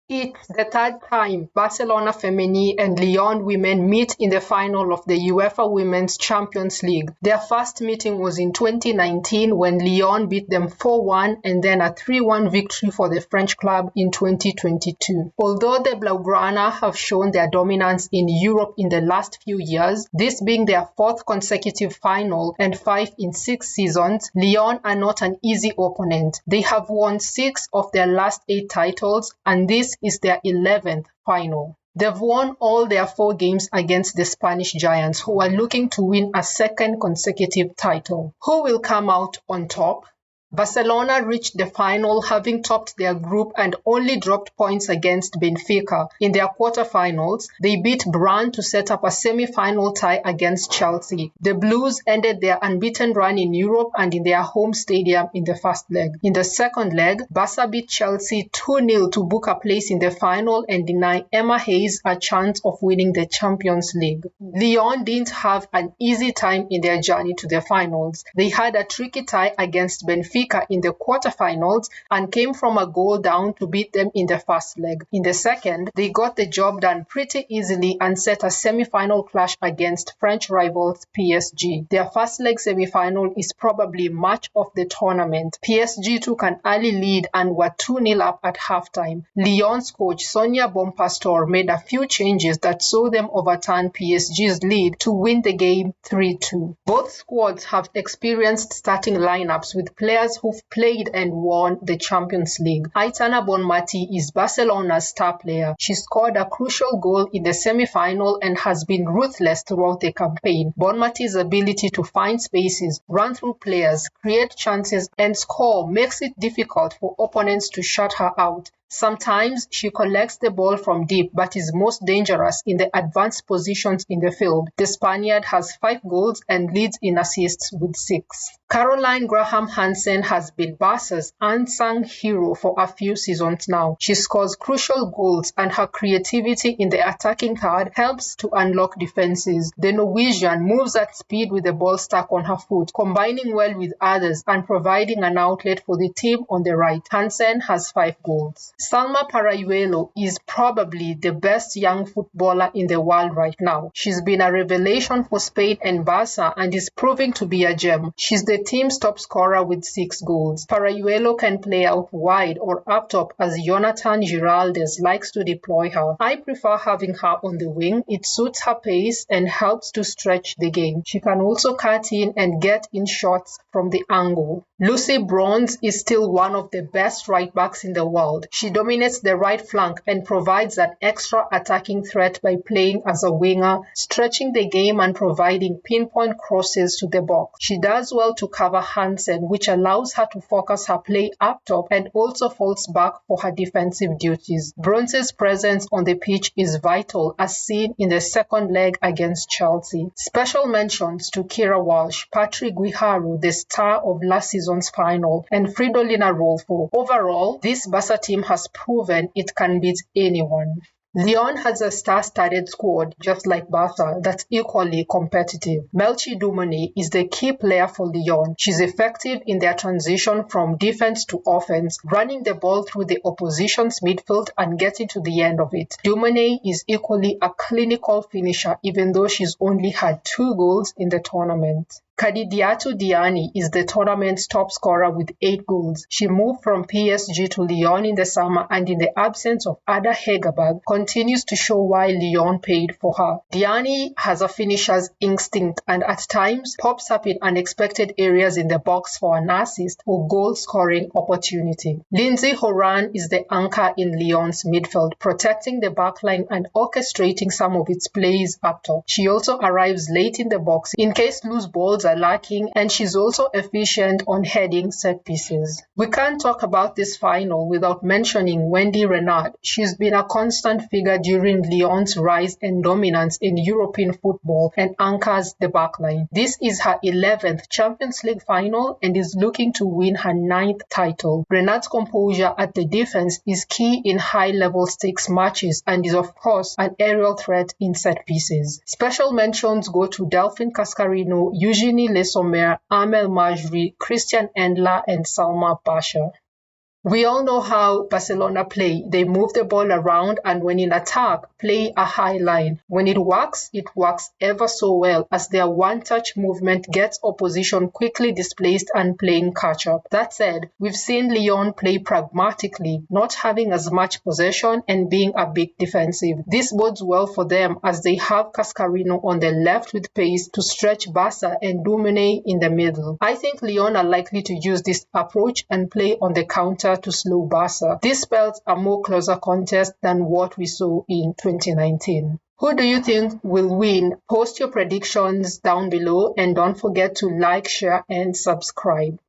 It's the third time Barcelona Femeni and Lyon women meet in the final of the UEFA Women's Champions League. Their first meeting was in 2019 when Lyon beat them 4-1 and then a 3-1 victory for the French club in 2022. Although the Blaugrana have shown their dominance in Europe in the last few years, this being their fourth consecutive final and 5 in 6 seasons, Lyon are not an easy opponent. They have won 6 of their last 8 titles, and this is their 11th final. They've won all their 4 games against the Spanish Giants, who are looking to win a second consecutive title. Who will come out on top? Barcelona reached the final having topped their group and only dropped points against Benfica. In their quarterfinals, they beat Brann to set up a semi-final tie against Chelsea. The Blues ended their unbeaten run in Europe and in their home stadium in the first leg. In the second leg, Barca beat Chelsea 2-0 to book a place in the final and deny Emma Hayes a chance of winning the Champions League. Lyon didn't have an easy time in their journey to the finals. They had a tricky tie against Benfica in the quarterfinals and came from a goal down to beat them in the first leg. In the second, they got the job done pretty easily and set a semi-final clash against French rivals PSG. Their first leg semi-final is probably match of the tournament. PSG took an early lead and were 2-0 up at halftime. Lyon's coach Sonia Bonpastor made a few changes that saw them overturn PSG's lead to win the game 3-2. Both squads have experienced starting lineups with players who've played and won the Champions League. Aitana Bonmati is Barcelona's star player. She scored a crucial goal in the semi-final and has been ruthless throughout the campaign. Bonmati's ability to find spaces, run through players, create chances, and score makes it difficult for opponents to shut her out. Sometimes she collects the ball from deep but is most dangerous in the advanced positions in the field. The Spaniard has 5 goals and leads in assists with 6. Caroline Graham Hansen has been Barca's unsung hero for a few seasons now. She scores crucial goals and her creativity in the attacking third helps to unlock defenses. The Norwegian moves at speed with the ball stuck on her foot, combining well with others and providing an outlet for the team on the right. Hansen has 5 goals. Salma Parayuelo is probably the best young footballer in the world right now. She's been a revelation for Spain and Barca and is proving to be a gem. She's the team's top scorer with 6 goals. Parayuelo can play out wide or up top as Jonathan Giraldes likes to deploy her. I prefer having her on the wing. It suits her pace and helps to stretch the game. She can also cut in and get in shots from the angle. Lucy Bronze is still one of the best right backs in the world. She dominates the right flank and provides an extra attacking threat by playing as a winger, stretching the game and providing pinpoint crosses to the box. She does well to cover Hansen, which allows her to focus her play up top and also falls back for her defensive duties. Bronze's presence on the pitch is vital, as seen in the second leg against Chelsea. Special mentions to Kira Walsh, Patrick Guijarro, the star of last season's final, and Fridolina Rolfo. Overall, this Barca team has proven it can beat anyone. Lyon has a star-studded squad, just like Barca, that's equally competitive. Melchi Dumone is the key player for Lyon. She's effective in their transition from defense to offense, running the ball through the opposition's midfield and getting to the end of it. Dumone is equally a clinical finisher, even though she's only had 2 goals in the tournament. Kadidiatou Diani is the tournament's top scorer with 8 goals. She moved from PSG to Lyon in the summer and in the absence of Ada Hegerberg continues to show why Lyon paid for her. Diani has a finisher's instinct and at times pops up in unexpected areas in the box for an assist or goal-scoring opportunity. Lindsay Horan is the anchor in Lyon's midfield, protecting the backline and orchestrating some of its plays up top. She also arrives late in the box in case loose balls are lacking, and she's also efficient on heading set pieces. We can't talk about this final without mentioning Wendy Renard. She's been a constant figure during Lyon's rise and dominance in European football and anchors the backline. This is her 11th Champions League final and is looking to win her 9th title. Renard's composure at the defense is key in high-level stakes matches and is of course an aerial threat in set pieces. Special mentions go to Delphine Cascarino, Eugenie Le Sommer, Amel Majri, Christian Endler, and Salma Basha. We all know how Barcelona play. They move the ball around and when in attack, play a high line. When it works ever so well as their one-touch movement gets opposition quickly displaced and playing catch-up. That said, we've seen Lyon play pragmatically, not having as much possession and being a bit defensive. This bodes well for them as they have Cascarino on the left with pace to stretch Barca and Dumene in the middle. I think Lyon are likely to use this approach and play on the counter to slow Barca. This spells a more closer contest than what we saw in 2019. Who do you think will win? Post your predictions down below and don't forget to like, share and subscribe.